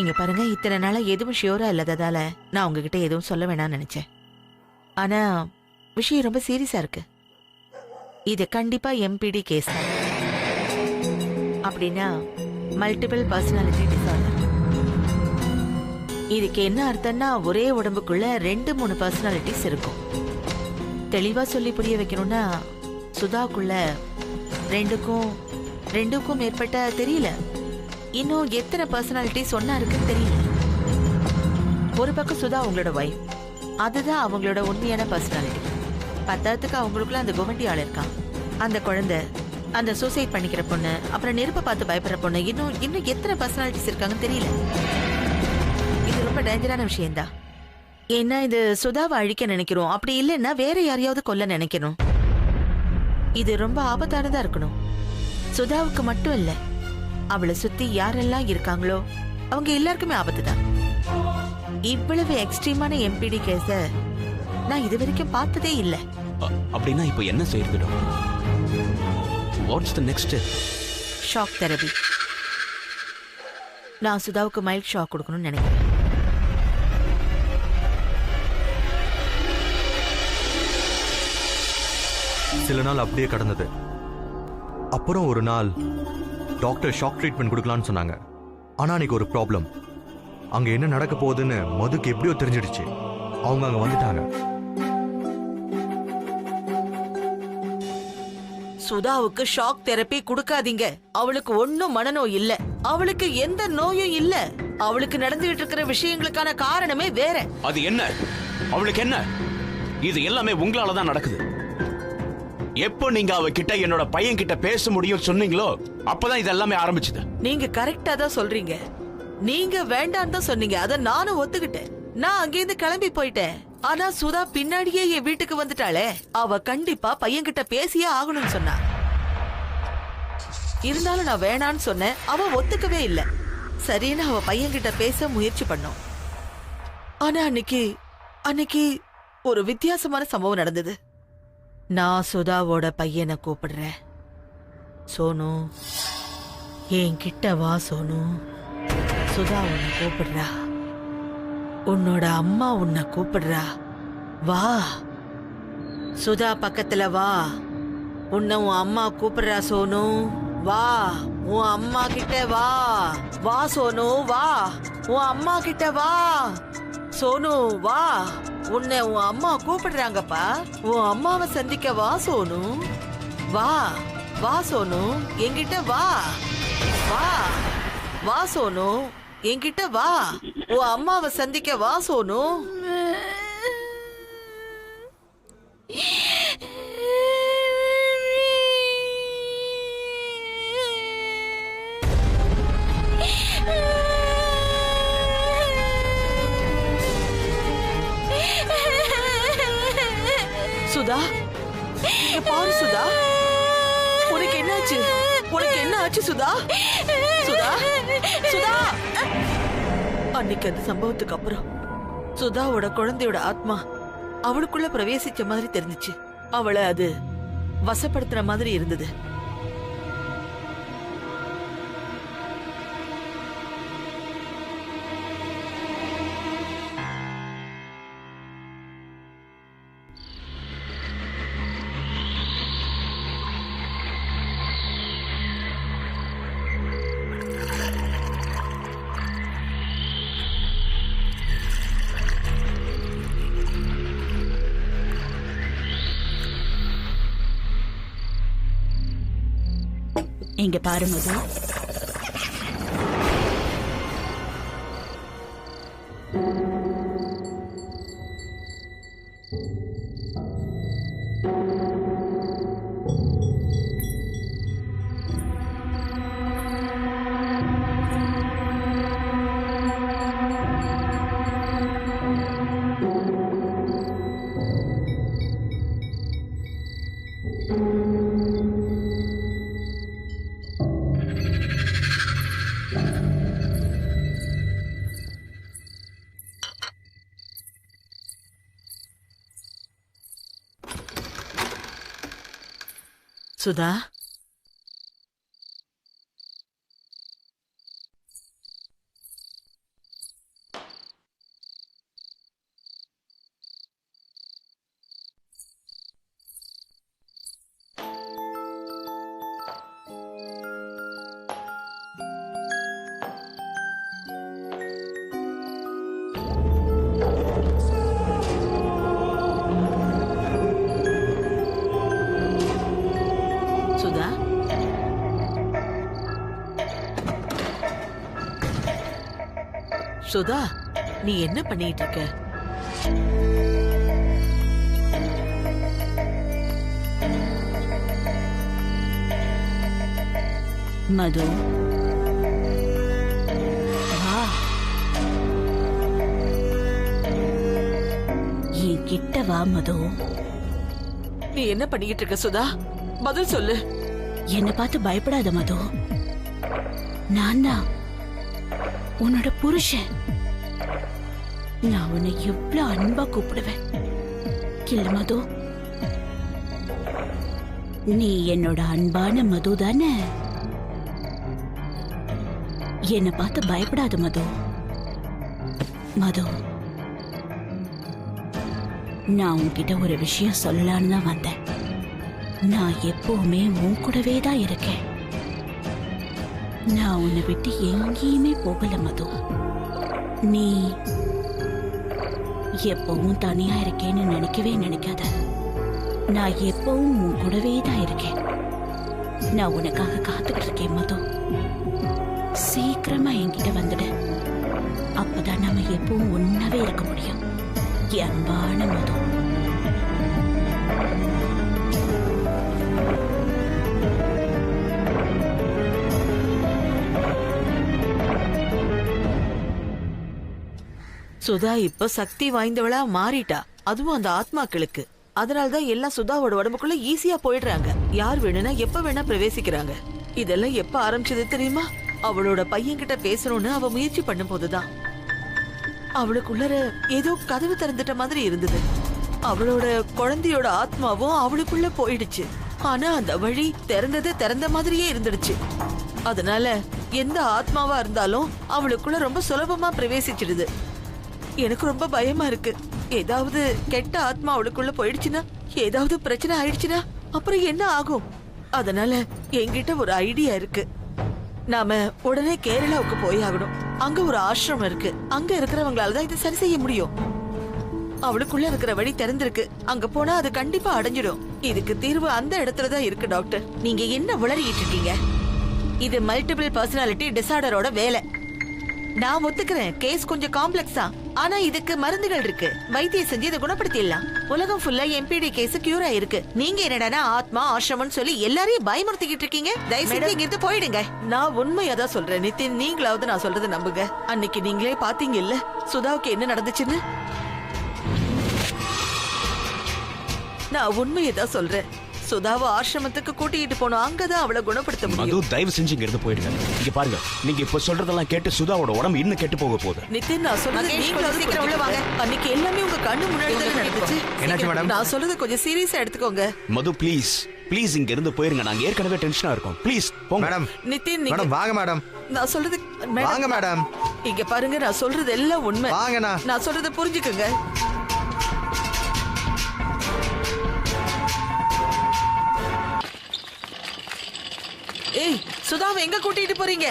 இங்க பாருங்க, இத்தனை நாளா எதுவும் ஷியோரா இல்லாததால நான் உங்ககிட்ட எதுவும் சொல்ல வேணாம்னு நினைச்சேன். ஆனா விஷயம் ரொம்ப சீரியஸா இருக்கு. இது கண்டிப்பா எம்பிடி கேஸ் தான். அப்படின்னா மல்டிபிள் பர்சனாலிட்டி டிசார்டர். இதுக்கு என்ன அர்த்தம்னா, ஒரே உடம்புக்குள்ள 2-3 பர்சனாலிட்டிஸ் இருக்கும். தெளிவா சொல்லி புரிய வைக்கணும்னா, சுதாக்குள்ள ரெண்டுக்கும் மேற்பட்ட தெரியல. இன்னும் எத்தனை பர்சனாலிட்டி சொன்னா இருக்குன்னு தெரியல. ஒரு பக்கம் சுதா அவங்களோட வைஃப், அதுதான் அவங்களோட உண்மையான பர்சனாலிட்டி. பத்தாவதுக்கு அவங்களுக்குள்ள அந்த குவண்டி ஆள் இருக்கான், அந்த குழந்தை, அந்த சூசைட் பண்ணிக்கிற பொண்ணு, அப்புறம் நெருப்பை பார்த்து பயப்படுற பொண்ணு, இன்னும் எத்தனை பர்சனாலிட்டிஸ் இருக்காங்கன்னு தெரியல. இது ரொம்ப டேஞ்சரான விஷயம்தான். ஏன்னா இது சுதாவை அழிக்க நினைக்கிறோம், அப்படி இல்லைன்னா வேற யாரையாவது கொல்ல நினைக்கணும். இது ரொம்ப ஆபத்தானதா இருக்கணும். சுதாவுக்கு மட்டும் இல்ல, அவளை சுத்தி யாரெல்லாம் இருக்காங்களோ அவங்க எல்லாருக்குமே ஆபத்து தான். இவ்வளவு எக்ஸ்ட்ரீமான எம்பிடி கேஸ நான் இது வரைக்கும் பார்த்ததே இல்ல. அப்படின்னா இப்போ என்ன செய்யறது? What's the next? Shock therapy. நான் சுதாவுக்கு மைல்ட் ஷாக் கொடுக்கணும்னு நினைக்கிறேன். சில நாள் அப்படியே கடந்தது. அப்புறம் ஒரு நாள் டாக்டர் ஷாக் ட்ரீட்மெண்ட் கொடுக்கலான்னு சொன்னாங்க. ஆனா அன்னைக்கு ஒரு ப்ராப்ளம். அங்க என்ன நடக்க போகுதுன்னு மதுக்கு எப்படியோ தெரிஞ்சிடுச்சு. அவங்க அங்க வந்துட்டாங்க. சுதாவுக்கு ஷாக் தெரப்பி கொடுக்காதீங்க. அவளுக்கு ஒன்னும் மனநோய் இல்ல, அவளுக்கு எந்த நோயும் இல்ல. அவளுக்கு நடந்துகிட்டு இருக்கிற விஷயங்களுக்கான காரணமே வேற. அது என்ன? அவளுக்கு என்ன? இது எல்லாமே உங்களால தான் நடக்குது. எப்போ நீங்க அவகிட்ட என்னோட பையன் கிட்ட பேச முடியும் சொன்னீங்களோ அப்பதான் இது எல்லாமே ஆரம்பிச்சது. நீங்க கரெக்டா தான் சொல்றீங்க. நீங்க வேண்டான்னு தான் சொன்னீங்க, அத நானும் ஒத்துக்கிட்டேன். நான் அங்கிருந்து கிளம்பி போயிட்டேன். ஆனா சுதா பின்னாடியே என் வீட்டுக்கு வந்துட்டாளே, அவ கண்டிப்பா பையன்கிட்ட பேசியே ஆகணும்னு சொன்னா. இருந்தாலும் நான் வேணான்னு சொன்னேன், அவ ஒத்துக்கவே இல்லை. சரின்னு அவ பையன்கிட்ட பேச முயற்சி பண்ணோம். ஆனா அன்னைக்கு ஒரு வித்தியாசமான சம்பவம் நடந்தது. நான் சுதாவோட பையனை கூப்பிடுறேன். சோனு, என்கிட்ட வா சோனு. சுதா உன்னை கூப்பிடுறா. உன்னோட அம்மா உன்னை கூப்பிடுறா. வா சுதா, பக்கத்துல வா. உன்னை உன் அம்மா கூப்பிடுறா சோனு. வா, உன் அம்மா கிட்ட வா. வா சோனு, வா. உன் அம்மா கிட்ட வா. சோனு வா, உன்னை உன் அம்மா கூப்பிடுறாங்கப்பா. உன் அம்மாவை சந்திக்க வா சோனு. வா வா சோனு, என்கிட்ட வா. வா வா சோனு, என்கிட்ட வா. உன் அம்மாவை சந்திக்க வா சோனு. சுதா, இங்க பாரு சுதா. உனக்கு என்னாச்சு? உனக்கு என்ன ஆச்சு சுதா? சுதா, சுதா. அன்னைக்கு அந்த சம்பவத்துக்கு அப்புறம் சுதாவோட குழந்தையோட ஆத்மா அவளுக்குள்ள பிரவேசிச்ச மாதிரி தெரிஞ்சிச்சு. அவளை அது வசப்படுத்துற மாதிரி இருந்தது. இங்க பாரு மது, சுதா, சுதா, சுதா, நீ என்ன பண்ணிட்டு இருக்க? மது வா, என் கிட்ட வா மது. நீ என்ன பண்ணிட்டு இருக்க சுதா? பதில் சொல்லு. என்னை பார்த்து பயப்படாத மது. நான் தான் உன்னோட புருஷன். நான் உன்னை எவ்வளவு அன்பா கூப்பிடுவேன் இல்ல மது? நீ என்னோட அன்பான மது தானே? என்னை பார்த்து பயப்படாத மது. மது, நான் உன்கிட்ட ஒரு விஷயம் சொல்லலான்னு தான் வந்தேன். நான் எப்பவுமே உன் கூடவே தான் இருக்கேன். நான் உன்னை விட்டு எங்கேயுமே போகல மது. நீ எப்பவும் தனியா இருக்கேன்னு நினைக்கவே நினைக்காத. நான் எப்பவும் உன் கூடவே தான் இருக்கேன். நான் உனக்காக காத்துக்கிட்டு இருக்கேன் மது. சீக்கிரமா என்கிட்ட வந்துடு. அப்பதான் நம்ம எப்பவும் ஒன்னாவே இருக்க முடியும். அன்பான மது. சுதா இப்ப சக்தி வாய்ந்தவளா மாறிட்டா, அதுவும் அந்த ஆத்மாக்களுக்கு. அதனாலதான் எல்லாம் சுதாவோட உடம்புக்குள்ள ஈஸியா போயிடுறாங்க. யார் வேணும்னா எப்ப வேணா பிரவேசிக்கிறாங்க. இதெல்லாம் எப்ப ஆரம்பிச்சது தெரியுமா? அவளோட பையன்கிட்ட பேசணும்னு அவ முயற்சி பண்ணும் போதுதான். அவளுக்குள்ளர ஏதோ கதவு திறந்துட்ட மாதிரி இருந்தது. அவளோட குழந்தையோட ஆத்மாவும் அவளுக்குள்ள போயிடுச்சு. ஆனா அந்த வழி திறந்த மாதிரியே இருந்துடுச்சு. அதனால எந்த ஆத்மாவா இருந்தாலும் அவளுக்குள்ள ரொம்ப சுலபமா பிரவேசிச்சிடுது. எனக்கு ரொம்ப பயமா இருக்கு. ஏதாவது கெட்ட ஆத்மா அவளுக்குள்ள போயிடுச்சுன்னா, ஏதாவது பிரச்சனை ஆயிடுச்சுன்னா அப்புறம் என்ன ஆகும்? அதனால என்கிட்ட ஒரு ஐடியா இருக்கு. நாம உடனே கேரளாவுக்கு போய் ஆகணும். அங்க ஒரு ஆசிரமம் இருக்கு. அங்க இருக்கிறவங்களால தான் இதை சரி செய்ய முடியும். அவளுக்குள்ள இருக்கிற வழி திறந்திருக்கு. அங்க போனா அது கண்டிப்பா அடைஞ்சிடும். இதுக்கு தீர்வு அந்த இடத்துலதான் இருக்கு டாக்டர். நீங்க என்ன உளறிட்டு இருக்கீங்க? இது மல்டிபிள் பர்சனாலிட்டி டிசார்டரோட வேலை. நான் ஒத்துக்கிறேன், கேஸ் கொஞ்சம் காம்ப்ளெக்ஸா. ஆனா இதுக்கு மருந்துகள் இருக்கு. வைத்தியம் செஞ்சு இதை குணப்படுத்திடலாம். உலகம் ஃபுல்லா எம்பிடி கேஸ் கியூர் ஆயிருக்கு. நீங்க என்னடா ஆத்மா ஆசிரமம்னு சொல்லி எல்லாரையும் பயமுறுத்திக்கிட்டு இருக்கீங்க. தயவு செஞ்சு இங்க இருந்து போயிடுங்க. நான் உண்மையாதான் சொல்றேன் நிதின். நீங்களாவது நான் சொல்றதை நம்புங்க. அன்னைக்கு நீங்களே பாத்தீங்க இல்ல சுதாவுக்கு என்ன நடந்துச்சுன்னு. நான் உண்மையதான் சொல்றேன். சுதாவை ஆசிரமத்துக்கு கூட்டிட்டு போனோம். அங்கதான் அவளை குணப்படுத்த முடியும். மது, தயவு செஞ்சு இங்க இருந்து போயிடுங்க. இங்க பாருங்க, நீங்க இப்ப சொல்றதெல்லாம் கேட்டு சுதாவோட உடம்பு இன்னும் கெட்டு போக போகுது. நிதின், நான் சொல்றது நீங்களும் சீக்கிரம் உள்ள வாங்க. அன்னைக்கு எல்லாமே உங்க கண்ணு முன்னாடி தான் நடந்துச்சு. என்னாச்சு மேடம்? நான் சொல்றது கொஞ்சம் சீரியஸா எடுத்துக்கோங்க. மது ப்ளீஸ் ப்ளீஸ் இங்க இருந்து போயிருங்க. நாங்க ஏற்கனவே டென்ஷனா இருக்கோம். ப்ளீஸ் போங்க. மேடம், நிதின், மேடம் வாங்க மேடம். நான் சொல்றது வாங்க மேடம். இங்க பாருங்க, நான் சொல்றது எல்லாம் உண்மை. வாங்கண்ணா. நான் சொல்றத புரிஞ்சுக்குங்க. ஏய், சுதாவை எங்க கூட்டிட்டு போறீங்க?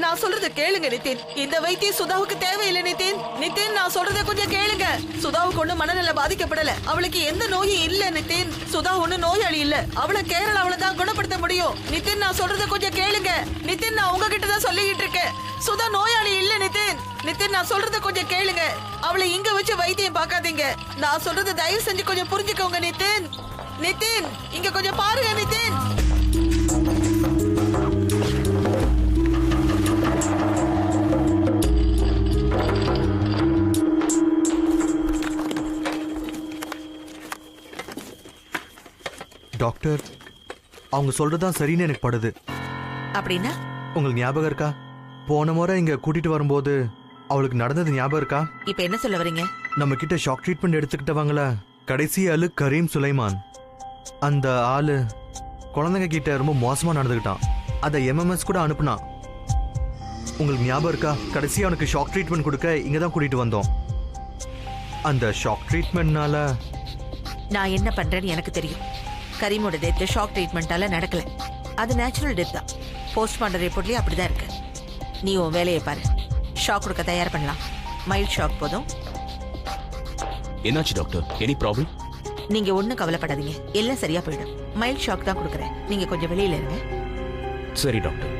நான் சொல்றத கேளுங்க நிதின். இந்த வைத்தியம் சுதாவுக்கு தேவையில்லை நிதின். நிதின், நான் சொல்றத கொஞ்சம் கேளுங்க. சுதாவுக்கு ஒண்ணு மனநல பாதிக்கப்படல. அவளுக்கு எந்த நோயும் இல்ல நிதின். சுதா ஒண்ணு நோயாளி இல்ல. அவளை கேரளாவுல தான் குணப்படுத்த முடியும். நிதின், நான் சொல்றத கொஞ்சம் கேளுங்க. நிதின், நான் உங்ககிட்ட தான் சொல்லிக்கிட்டு இருக்கேன். சுதா நோயாளி இல்ல நிதின். நிதின், நான் சொல்றத கொஞ்சம் கேளுங்க. அவளை இங்க வச்சு வைத்தியம் பார்க்காதீங்க. நான் சொல்றத தயவு செஞ்சு கொஞ்சம் புரிஞ்சுக்கோங்க நிதின். நிதின், இங்க கொஞ்சம் பாருங்க நிதின். டாக்டர், அவங்க சொல்றதுதான் சரின்னு எனக்கு படுது. அப்படின்னா உங்களுக்கு ஞாபகம் இருக்கா? போன முறை இங்க கூட்டிட்டு வரும்போது அவளுக்கு நடந்தது ஞாபகம் இருக்கா? இப்ப என்ன சொல்ல வரீங்க? நம்ம கிட்ட ஷாக் ட்ரீட்மெண்ட் எடுத்துக்கிட்டவங்கள கடைசி ஆளு கரீம் சுலைமான். அந்த ஆளு குழந்தைங்க கிட்ட ரொம்ப மோசமா நடந்துக்கிட்டான். அதை MMS கூட அனுப்புனான். உங்களுக்கு ஞாபகம் இருக்கா? கடைசி அவனுக்கு ஷாக் ட்ரீட்மெண்ட் கொடுக்க இங்க தான் கூட்டிட்டு வந்தோம். அந்த ஷாக் ட்ரீட்மெண்ட்னால நான் என்ன பண்றேன்னு எனக்கு தெரியும். கரீமோட டெத் ஷாக் ட்ரீட்மெண்டால நடக்கல. அது நேச்சுரல் டெத் தான். போஸ்ட்மார்ட்டம் ரிப்போர்ட்லயே அப்படிதான் இருக்கு. நீ உன் வேலையை பாரு. ஷாக் கொடுக்க தயார் பண்ணலாம். மைல்ட் ஷாக் போதும். என்னாச்சு டாக்டர்? Any problem? நீங்க ஒண்ணும் கவலைப்படாதீங்க, எல்லாம் சரியா போயிடும். மைல்ட் ஷாக் தான் கொடுக்குறேன். நீங்க கொஞ்சம் வெளியில இருங்க. சரி டாக்டர்.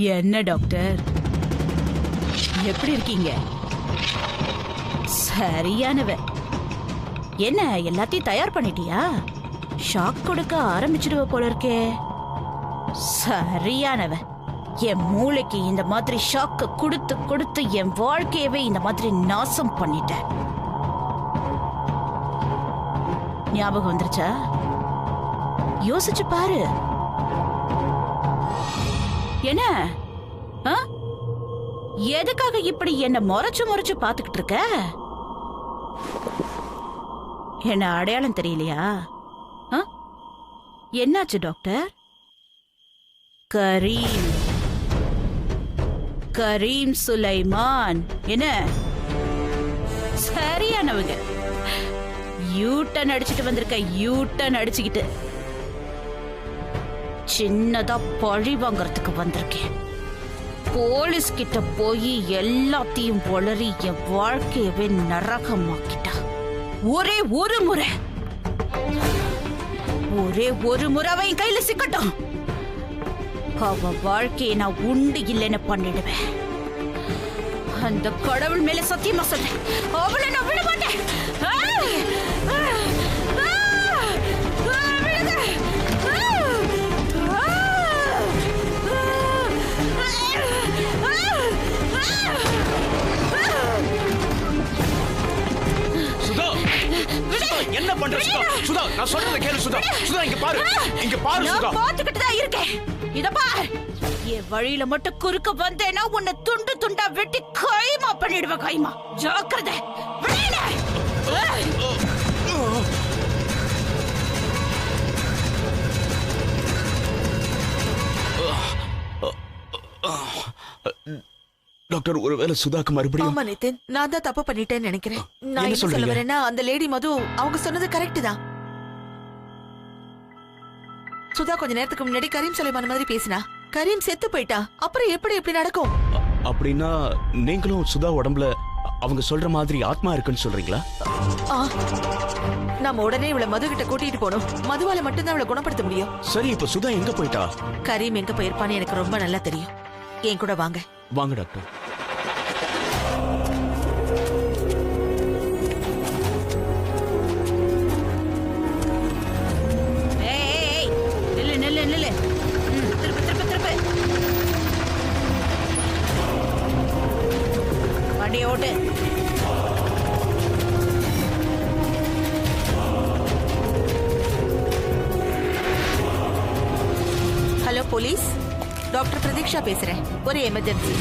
என்ன டாக்டர், எப்படி இருக்கீங்க? சரியானவ. என்ன எல்லாத்தையும் தயார் பண்ணிட்டியா? ஷாக் கொடுக்க ஆரம்பிச்சிடுவ போல இருக்கே. சரியானவ. என் மூளைக்கு இந்த மாதிரி ஷாக்க கொடுத்து கொடுத்து என் வாழ்க்கையவே இந்த மாதிரி நாசம் பண்ணிட்டேன். ஞாபகம் வந்துருச்சா? யோசிச்சு பாரு. என்ன எதுக்காக இப்படி என்ன முறைச்சு முறைச்சு பாத்துக்கிட்டு இருக்க? என்ன அடையாளம் தெரியலையா? என்னாச்சு டாக்டர்? கரீம், கரீம் சுலைமான். என்ன சரியானவங்க. யூட்டன் அடிச்சுட்டு வந்திருக்க. யூட்டன் அடிச்சுக்கிட்டு சின்னதா பழி வாங்கறதுக்கு வந்திருக்கேன். போலீஸ் கிட்ட போய் எல்லாத்தையும் வளரி என் வாழ்க்கையவே நரகமாக்கிட்டா. ஒரே ஒரு முறை அவ என் கையில சிக்கட்டும். அவ வாழ்க்கையை நான் உண்டு இல்லைன்னு பண்ணிடுவேன். அந்த கடவுள் மேல சத்தியமா சொல்றேன், அவளை நான் விட மாட்டேன். என்ன பண்ற சுதா? சுதா, நான் சொல்றத கேளு சுதா. சுதா, இங்க பாரு, இங்க பாரு சுதா. நான் பாத்துக்கிட்டு தான் இருக்கேன். இத பார், என் வழியில மட்டும் குறுக்க வந்தேன்னா உன்னை துண்டு துண்டா வெட்டி கைமா பண்ணிடுவேன். கைமா, ஜாக்கிரதை. டாக்டர், ஒருவேளை சுதாக்கு மறுபடியும்... ஆமா நிதின், நான் தான் தப்பு பண்ணிட்டேன்னு நினைக்கிறேன். நான் என்ன என்ன சொல்ல சொல்றீங்க? வரேன்னா, அந்த லேடி மது அவங்க சொன்னது கரெக்ட் தான். சுதா கொஞ்ச நேரத்துக்கு முன்னாடி கரீம் சுலைமான் மாதிரி பேசினா. கரீம் செத்து போயிட்டா. அப்புறம் எப்படி நடக்கும்? அப்படின்னா நீங்களும் சுதா உடம்புல அவங்க சொல்ற மாதிரி ஆத்மா இருக்குன்னு சொல்றீங்களா? நம்ம உடனே இவளை மது கிட்ட கூட்டிட்டு போனோம். மதுவால மட்டும்தான் அவளை குணப்படுத்த முடியும். சரி, இப்ப சுதா எங்க போயிட்டா? கரீம் எங்க போயிருப்பான்னு எனக்கு ரொம்ப நல்லா தெரியும். என் கூட வாங்க. வாங்க டாக்டர். நில்லு. திருப்பு. வண்டியை ஓட்டு. ஹலோ போலீஸ், டாக்டர் பிரதீக்ஷா பேசுறேன். ஒரு எமர்ஜென்சி.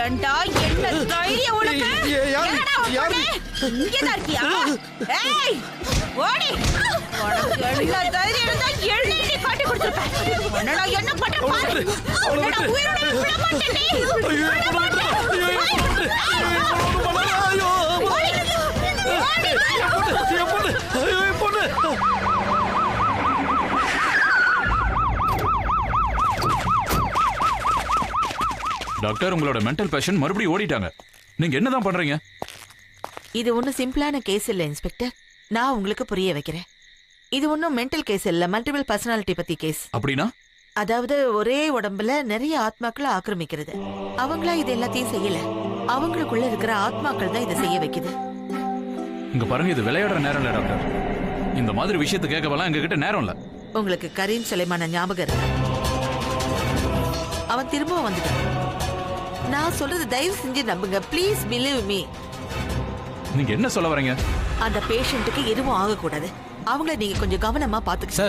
ஏண்டா, என்ன தைரியம் உனக்கு? இங்கதான் இருக்கியா? ஏய், ஓடி. உனக்கு என்ன தைரியம் இருந்தா எழுதி காட்டி கொடுத்துருப்பேன். உன்னடா என்ன பண்ற பாரு. உன்னடா உயிரோட விட மாட்டேன் நீ. டாக்டர், உங்களோட மென்டல் பேஷண்ட் மறுபடியும் ஓடிட்டாங்க. நீங்க என்னதான் பண்றீங்க? இது ஒன்றும் சிம்பிளான கேஸ் இல்லை இன்ஸ்பெக்டர். நான் உங்களுக்கு புரிய வைக்கிறேன். இது ஒன்றும் மென்டல் கேஸ் இல்லை, மல்டிபிள் பர்சனாலிட்டி பத்தி கேஸ். அப்படின்னா? அதாவது ஒரே உடம்புல நிறைய ஆத்மாக்களை ஆக்கிரமிக்கிறது. அவங்களா இது எல்லாத்தையும் செய்யல, அவங்களுக்குள்ள இருக்கிற ஆத்மாக்கள் தான் இதை செய்ய வைக்குது. இங்க பாருங்க, இது விளையாடுற நேரம் இல்ல டாக்டர். இந்த மாதிரி விஷயத்தை கேட்கவெல்லாம் எங்க கிட்ட நேரம் இல்ல. உங்களுக்கு கரீம் சுலைமான ஞாபகம் இருக்கு? அவன் திரும்பவும் வந்துட்டான். நான் சொல்றது தயவு செஞ்சு நம்புங்க. Please believe me. நீங்க என்ன சொல்ல வரீங்க? அந்த பேஷண்ட்டுக்கு எதுவும் ஆகக்கூடாது. அவங்கள நீங்க கொஞ்சம் கவனமா பாத்துக்க.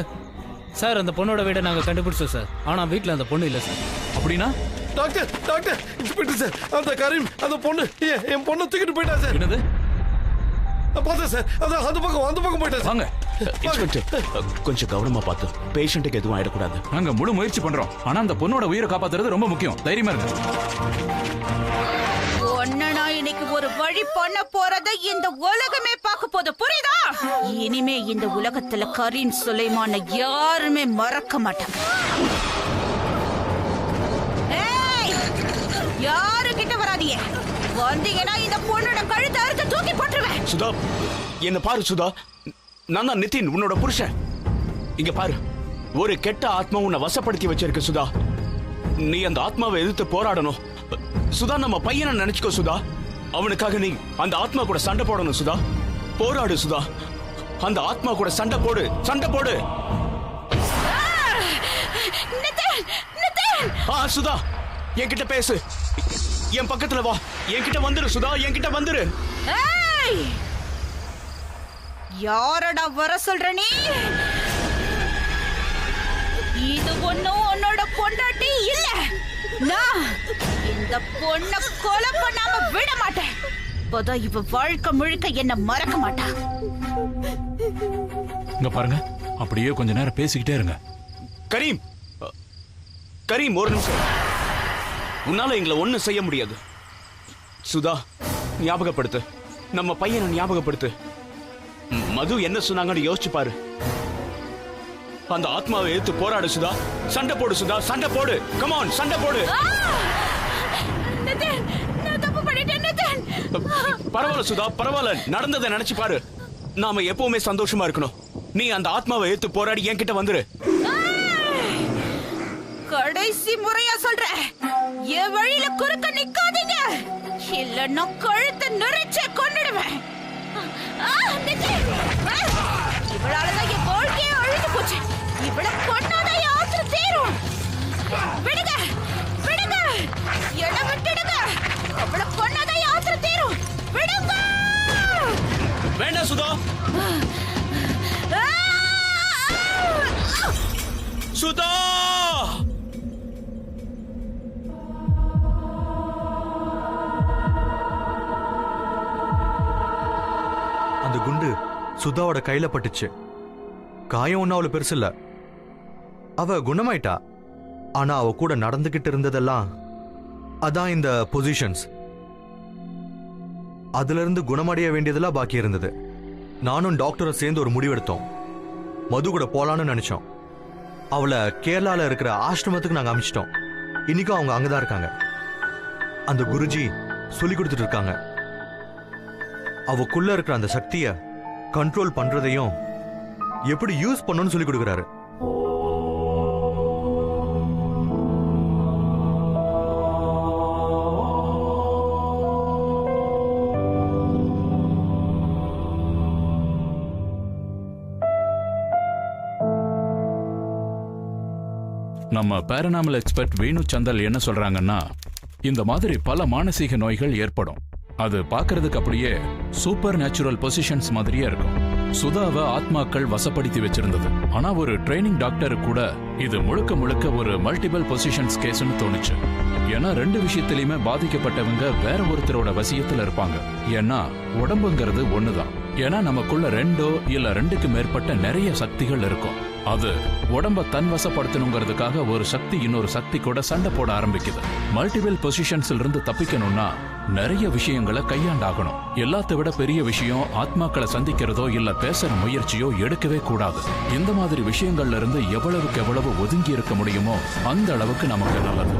சார், அந்த பொண்ணோட வீடை நாங்க கண்டுபிடிச்சோம் சார். ஆனா வீட்டுல அந்த பொண்ணு இல்ல சார். அப்படின்னா? டாக்டர் இன்ஸ்பெக்டர் சார், அந்த கரீம் அந்த பொண்ணு என் பொண்ணை தூக்கிட்டு போயிட்டா சார். என்னது? பார்த்தேன் சார், அந்த பக்கம் போயிட்டா. வாங்க. இன்ஸ்பெக்டர் கொஞ்சம் கவனமா பார்த்து பேஷண்ட்டுக்கு எதுவும் ஆயிடக்கூடாது. நாங்க முழு முயற்சி பண்றோம். ஆனா அந்த பொண்ணோட உயிரை காப்பாத்துறது ரொம்ப முக்கியம். தைரியமா இருக்கு. ஒன்னா இன்னைக்கு ஒரு வழி பண்ண போறத இந்த உலகமே பார்க்க போது, புரியுதா? இனிமே இந்த உலகத்துல கரீம் சுலைமான யாருமே மறக்க மாட்டாங்க. யாரு கிட்ட வராதீங்க. வந்தீங்கன்னா இந்த பொண்ணோட கழுத்தை அறுத்து தூக்கி போட்டுருவேன். சுதா, என்ன பாரு சுதா. நான் தான் நிதின், உன்னோட புருஷன். இங்க பாரு, ஒரு கெட்ட ஆத்மா உன்னை வசப்படுத்தி வச்சிருக்கு சுதா. நீ அந்த ஆத்மாவை எதிர்த்து போராடணும் சுதா. நம்ம பையனை நினைச்சுக்கோ சுதா. அவனுக்காக நீ அந்த ஆத்மா கூட சண்டை போடணும் சுதா. போராடு சுதா. அந்த ஆத்மா கூட சண்டை போடு, சண்டை போடு. சுதா, என்கிட்ட பேசு. என் பக்கத்துல வா. என்கிட்ட வந்துரு சுதா, என்கிட்ட வந்துரு. யாரடா வர சொல்ற நீ? இது ஒண்ணும் உன்னோட பொண்டாட்டி இல்ல. நான் இந்த பொண்ண கொலை பண்ணாம விட மாட்டேன். இப்போதான் இவ வாழ்க்கை முழுக்க என்ன மறக்க மாட்டா. இங்க பாருங்க, அப்படியே கொஞ்ச நேரம் பேசிக்கிட்டே இருங்க. கரீம், கரீம் ஒரு நிமிஷம். உன்னால எங்களை ஒண்ணும் செய்ய முடியாது. சுதா, ஞாபகப்படுத்து. நம்ம பையனை ஞாபகப்படுத்து. மது என்ன சொன்னாங்கன்னு யோசிச்சு பாரு. அந்த ஆத்மாவை எடுத்து போராடு சுதா. சண்டை போடு சுதா, சண்டை போடு. கம் ஆன், சண்டை போடு. பரவாயில்ல சுதா, பரவாயில்ல. நடந்ததை நினைச்சு பாரு. நாம எப்பவுமே சந்தோஷமா இருக்கணும். நீ அந்த ஆத்மாவை எடுத்து போராடி என்கிட்ட வந்துரு. கடைசி முறையா சொல்றேன், என் வழியில குறுக்க நிக்காதீங்க. இல்லன்னா கழுத்தை நுரைச்சே கொன்னுடுவேன். இவளாலதான் என் வாழ்க்கையே அழுது போச்சு. இவளை கொன்னாதான் என் ஆத்திரம் தீரும். விடுங்க, விடுங்க, இடம் விட்டுடுங்க. அவளை கொன்னாதான் என் ஆத்திரம் தீரும். விடுங்க. வேண்டாம் சுதா. சுதா, அந்த குண்டு சுதாவோட கையில பட்டுச்சு. காயம் ஒன்னும் அவ்வளவு பெருசு இல்ல. அவ குணமாயிட்டா. ஆனா அவ கூட நடந்துகிட்டு இருந்ததெல்லாம் அதான் இந்த பொசிஷன்ஸ். அதுல இருந்து குணமடைய வேண்டியதெல்லாம் பாக்கி இருந்தது. நானும் டாக்டரை சேர்ந்து ஒரு முடிவெடுத்தோம். மது கூட போலான்னு நினைச்சோம். அவளை கேரளால இருக்கிற ஆசிரமத்துக்கு நாங்க அமைச்சிட்டோம். இன்னைக்கும் அவங்க அங்கதான் இருக்காங்க. அந்த குருஜி சொல்லி கொடுத்துட்டு இருக்காங்க. அவக்குள்ள இருக்கிற அந்த சக்தியை கண்ட்ரோல் பண்றதையும் எப்படி யூஸ் பண்ணணும்னு சொல்லி கொடுக்கிறாரு. நம்ம பேரனாமல் எக்ஸ்பர்ட் வேணு சந்தல் என்ன சொல்றாங்கன்னா, இந்த மாதிரி பல மானசீக நோய்கள் ஏற்படும். அது பார்க்கிறதுக்கு அப்படியே சூப்பர் நேச்சுரல் பொசிஷன்ஸ் மாதிரியே இருக்கும். சுதாவை ஆத்மாக்கள் வசப்படுத்தி வச்சிருந்தது. ஆனா ஒரு ட்ரைனிங் டாக்டர் கூட இது முழுக்க முழுக்க ஒரு மல்டிபிள் பொசிஷன்ஸ் கேஸ்னு தோணுச்சு. ஏன்னா ரெண்டு விஷயத்திலயுமே பாதிக்கப்பட்டவங்க வேற ஒருத்தரோட வசியத்துல இருப்பாங்க. ஏன்னா உடம்புங்கிறது ஒண்ணுதான். ஏன்னா நமக்குள்ள ரெண்டோ இல்ல ரெண்டுக்கு மேற்பட்ட நிறைய சக்திகள் இருக்கும். அது உடம்ப தன் வசப்படுத்தணுங்கிறதுக்காக ஒரு சக்தி இன்னொரு சக்தி கூட சண்டை போட ஆரம்பிக்குது. மல்டிபிள் பொசிஷன்ஸ்ல இருந்து தப்பிக்கணும்னா நிறைய விஷயங்களை கையாண்டாகணும். எல்லாத்தை விட பெரிய விஷயம் ஆத்மாக்களை சந்திக்கிறதோ இல்ல பேசுற முயற்சியோ எடுக்கவே கூடாது. இந்த மாதிரி விஷயங்கள்ல இருந்து எவ்வளவுக்கு எவ்வளவு ஒதுங்கி இருக்க முடியுமோ அந்த அளவுக்கு நமக்கு நல்லது.